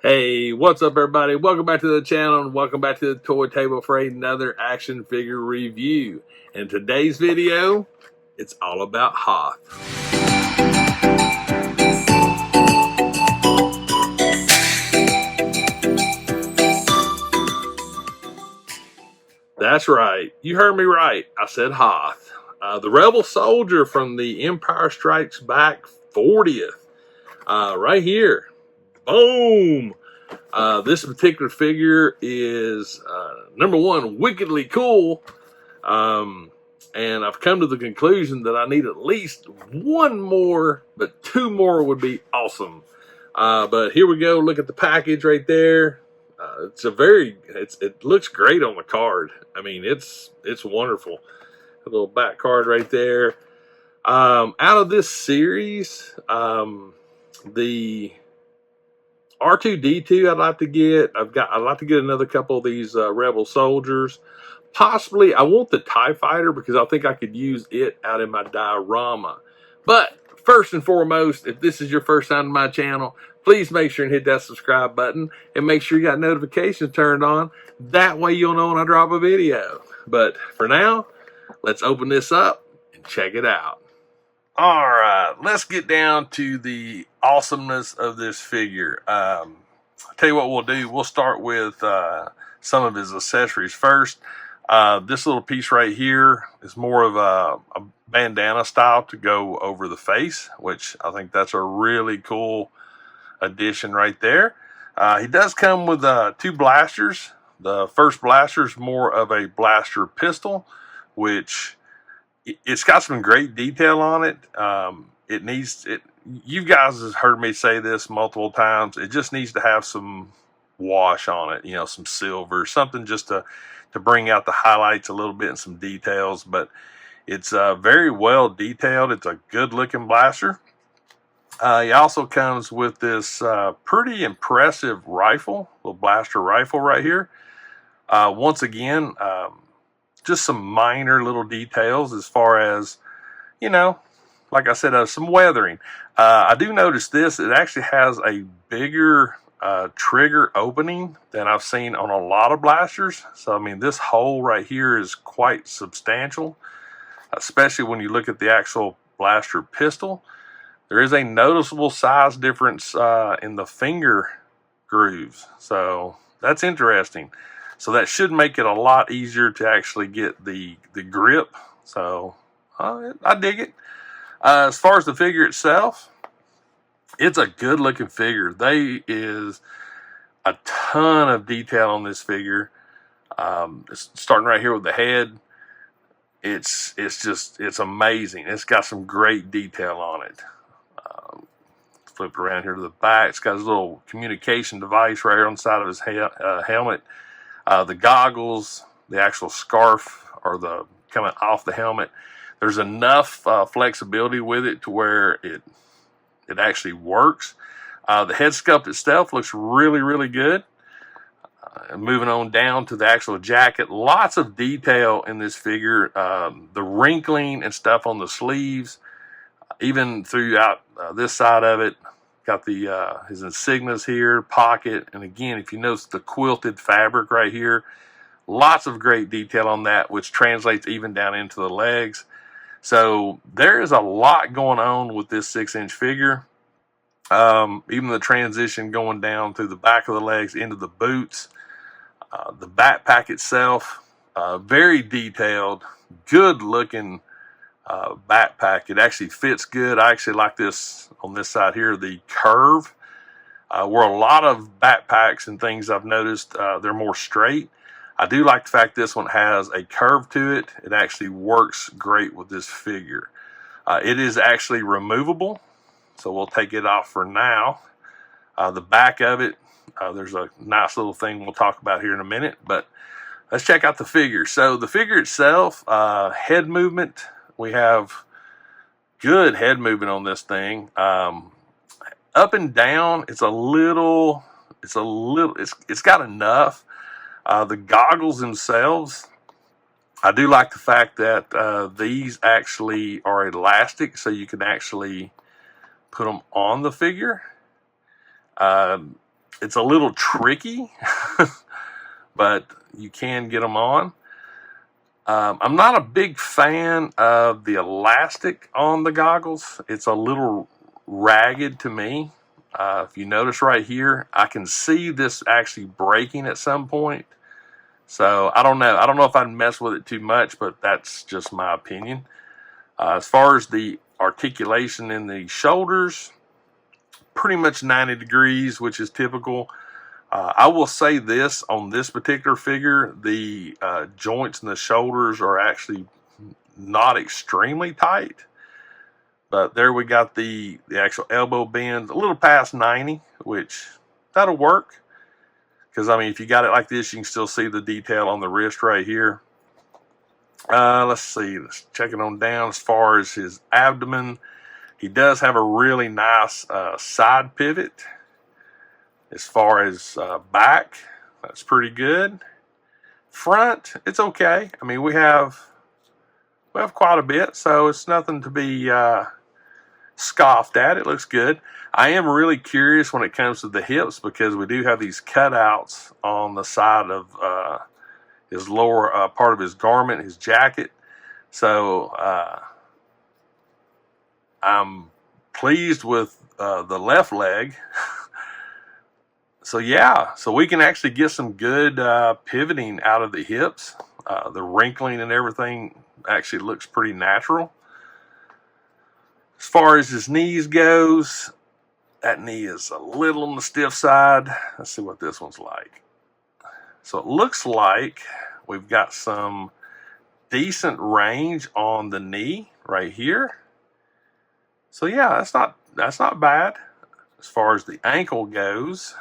Hey, what's up, everybody? Welcome back to the channel and welcome back to the Toy Table for another action figure review. In today's video, it's all about Hoth. That's right. You heard me right. I said Hoth. The Rebel Soldier from the Empire Strikes Back 40th. Right here. Boom! This particular figure is, number one, wickedly cool. And I've come to the conclusion that I need at least one more, but two more would be awesome. But here we go. Look at the package right there. It looks great on the card. I mean, it's wonderful. A little back card right there. Out of this series, the R2-D2 I'd like to get. I'd like to get another couple of these Rebel Soldiers. Possibly, I want the TIE Fighter because I think I could use it out in my diorama. But first and foremost, if this is your first time to my channel, please make sure and hit that subscribe button and make sure you got notifications turned on. That way you'll know when I drop a video. But for now, let's open this up and check it out. All right, let's get down to the awesomeness of this figure. I'll tell you what we'll do. We'll start with some of his accessories first. This little piece right here is more of a bandana style to go over the face, which I think that's a really cool addition right there. He does come with two blasters. The first blaster is more of a blaster pistol, which it's got some great detail on it. You guys have heard me say this multiple times. It just needs to have some wash on it, some silver, something just to bring out the highlights a little bit and some details. But it's very well detailed. It's a good looking blaster. He also comes with this pretty impressive rifle, little blaster rifle right here. Once again, just some minor little details as far as, like I said, some weathering. I do notice this. It actually has a bigger trigger opening than I've seen on a lot of blasters. So, I mean, this hole right here is quite substantial, especially when you look at the actual blaster pistol. There is a noticeable size difference in the finger grooves. So, that's interesting. So that should make it a lot easier to actually get the grip. So I dig it. As far as the figure itself, it's a good looking figure. There is a ton of detail on this figure. Starting right here with the head, it's amazing. It's got some great detail on it. Flip around here to the back. It's got his little communication device right here on the side of his helmet. The goggles, the actual scarf, or the coming off the helmet. There's enough flexibility with it to where it actually works. The head sculpt itself looks really, really good. Moving on down to the actual jacket, lots of detail in this figure. The wrinkling and stuff on the sleeves, even throughout this side of it. Got the his insignias here, pocket, and again, if you notice the quilted fabric right here, lots of great detail on that, which translates even down into the legs. So there is a lot going on with this 6-inch figure. Even the transition going down through the back of the legs into the boots, the backpack itself, very detailed, good looking backpack. It actually fits good. I actually like this on this side here, the curve, where a lot of backpacks and things I've noticed, they're more straight. I do like the fact this one has a curve to it. It actually works great with this figure. It is actually removable, so we'll take it off for now. The back of it, there's a nice little thing we'll talk about here in a minute, but let's check out the figure. So the figure itself, head movement, we have good head movement on this thing. Up and down, it's got enough. The goggles themselves, I do like the fact that these actually are elastic, so you can actually put them on the figure. It's a little tricky, but you can get them on. I'm not a big fan of the elastic on the goggles. It's a little ragged to me. If you notice right here, I can see this actually breaking at some point. So I don't know. I don't know if I'd mess with it too much, but that's just my opinion. As far as the articulation in the shoulders, pretty much 90 degrees, which is typical. I will say this on this particular figure, the joints in the shoulders are actually not extremely tight. But there we got the actual elbow bend a little past 90, which that'll work. Because, I mean, if you got it like this, you can still see the detail on the wrist right here. Let's see. Let's check it on down as far as his abdomen. He does have a really nice side pivot. As far as back, that's pretty good. Front, it's okay. I mean, we have quite a bit, so it's nothing to be scoffed at. It looks good. I am really curious when it comes to the hips because we do have these cutouts on the side of his lower part of his garment, his jacket. So I'm pleased with the left leg. So yeah, so we can actually get some good pivoting out of the hips. The wrinkling and everything actually looks pretty natural. As far as his knees goes, that knee is a little on the stiff side. Let's see what this one's like. So it looks like we've got some decent range on the knee right here. So yeah, that's not bad. As far as the ankle goes,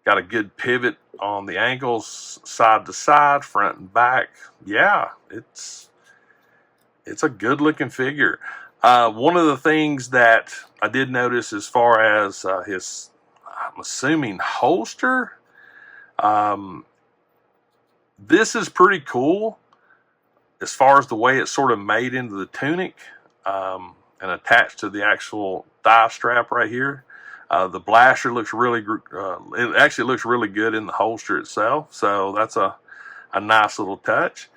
got a good pivot on the ankles, side to side, front and back. Yeah, it's a good looking figure. One of the things that I did notice as far as his, I'm assuming, holster, this is pretty cool as far as the way it's sort of made into the tunic and attached to the actual thigh strap right here. The blaster looks really, it actually looks really good in the holster itself. So that's a nice little touch.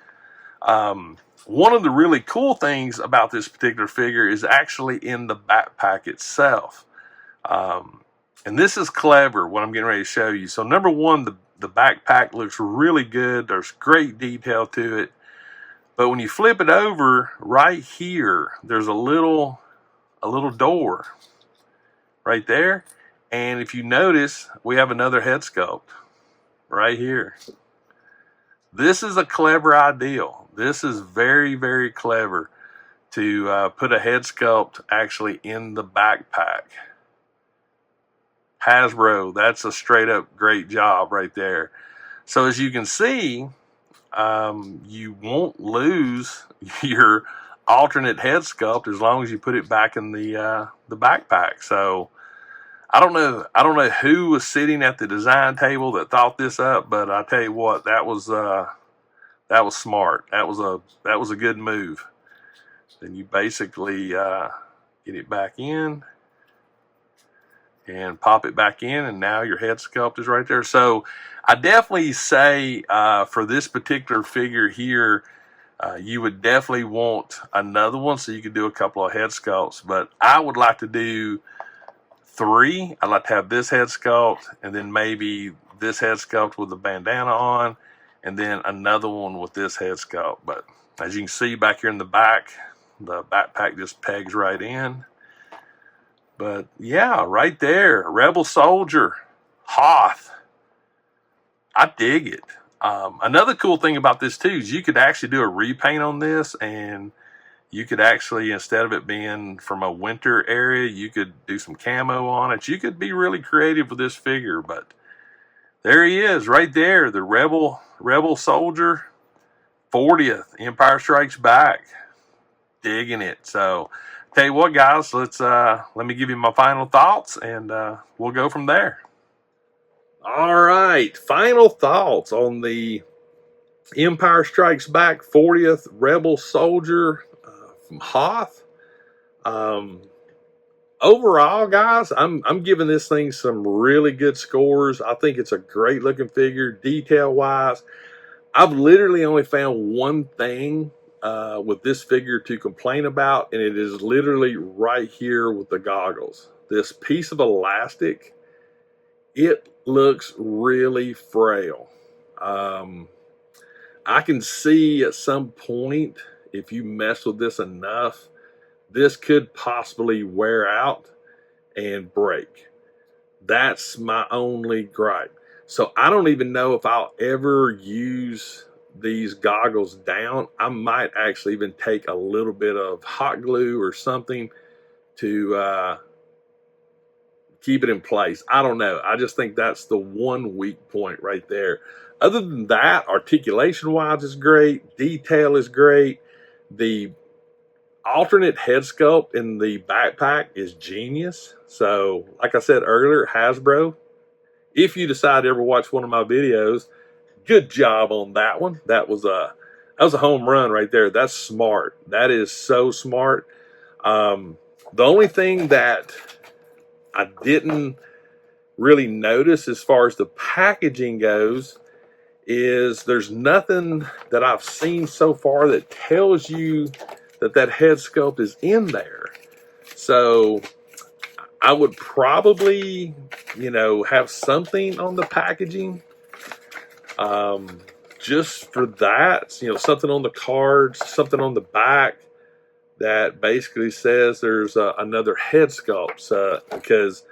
One of the really cool things about this particular figure is actually in the backpack itself. And this is clever, what I'm getting ready to show you. So number one, the backpack looks really good. There's great detail to it. But when you flip it over right here, there's a little door right there. And if you notice, we have another head sculpt right here. This is a clever idea. This is very, very clever to put a head sculpt actually in the backpack. Hasbro, that's a straight up great job right there. So as you can see, you won't lose your alternate head sculpt as long as you put it back in the backpack. So I don't know who was sitting at the design table that thought this up, but I tell you what, that was smart. That was a good move. Then you basically get it back in and pop it back in, and now your head sculpt is right there. So I definitely say for this particular figure here, you would definitely want another one so you could do a couple of head sculpts. But I would like to do 3. I'd like to have this head sculpt, and then maybe this head sculpt with the bandana on, and then another one with this head sculpt. But as you can see back here in the back, the backpack just pegs right in. But yeah, right there, Rebel Soldier, Hoth. I dig it. Another cool thing about this too is you could actually do a repaint on this, and you could actually, instead of it being from a winter area, you could do some camo on it. You could be really creative with this figure. But there he is right there, the Rebel Soldier, 40th, Empire Strikes Back. Digging it. So tell you what, guys, let me give you my final thoughts, and we'll go from there. All right, final thoughts on the Empire Strikes Back 40th Rebel Soldier from Hoth. overall, guys, I'm giving this thing some really good scores. I think it's a great looking figure, detail wise. I've literally only found one thing with this figure to complain about, and it is literally right here with the goggles. This piece of elastic, it looks really frail. I can see at some point, if you mess with this enough, this could possibly wear out and break. That's my only gripe. So I don't even know if I'll ever use these goggles down. I might actually even take a little bit of hot glue or something to keep it in place. I don't know. I just think that's the one weak point right there. Other than that, articulation wise is great. Detail is great. The alternate head sculpt in the backpack is genius. So like I said earlier, Hasbro, if you decide to ever watch one of my videos, good job on that one. That was a home run right there. That's smart. That is so smart. The only thing that I didn't really notice as far as the packaging goes is there's nothing that I've seen so far that tells you that that head sculpt is in there. So I would probably, have something on the packaging just for that, something on the cards, something on the back that basically says there's another head sculpt, because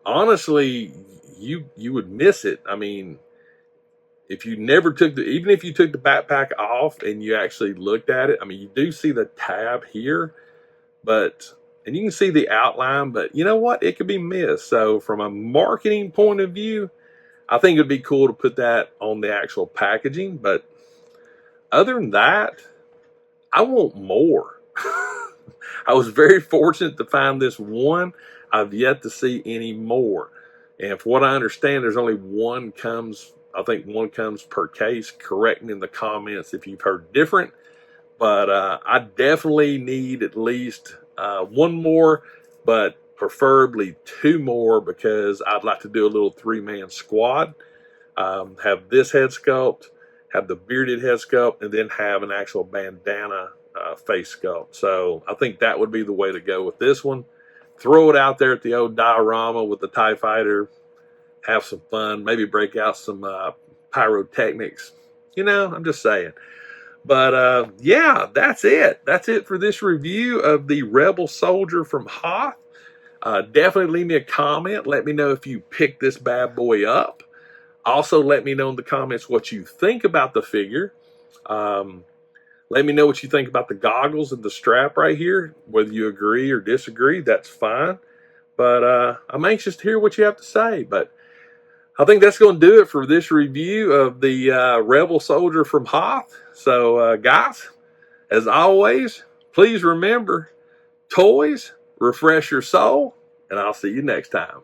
honestly, you would miss it. I mean, if you never even if you took the backpack off and you actually looked at it, I mean, you do see the tab here, and you can see the outline, but you know what? It could be missed. So from a marketing point of view, I think it'd be cool to put that on the actual packaging. But other than that, I want more. I was very fortunate to find this one. I've yet to see any more. And from what I understand, there's only one comes, I think one comes per case. Correct me in the comments if you've heard different. But I definitely need at least one more, but preferably two more, because I'd like to do a little 3-man squad. Have this head sculpt, have the bearded head sculpt, and then have an actual bandana face sculpt. So I think that would be the way to go with this one. Throw it out there at the old diorama with the TIE Fighter. Have some fun. Maybe break out some pyrotechnics. I'm just saying. But yeah, that's it. That's it for this review of the Rebel Soldier from Hoth. Definitely leave me a comment. Let me know if you picked this bad boy up. Also, let me know in the comments what you think about the figure. Let me know what you think about the goggles and the strap right here. Whether you agree or disagree, that's fine. But I'm anxious to hear what you have to say. But I think that's going to do it for this review of the Rebel Soldier from Hoth. So, guys, as always, please remember, toys refresh your soul, and I'll see you next time.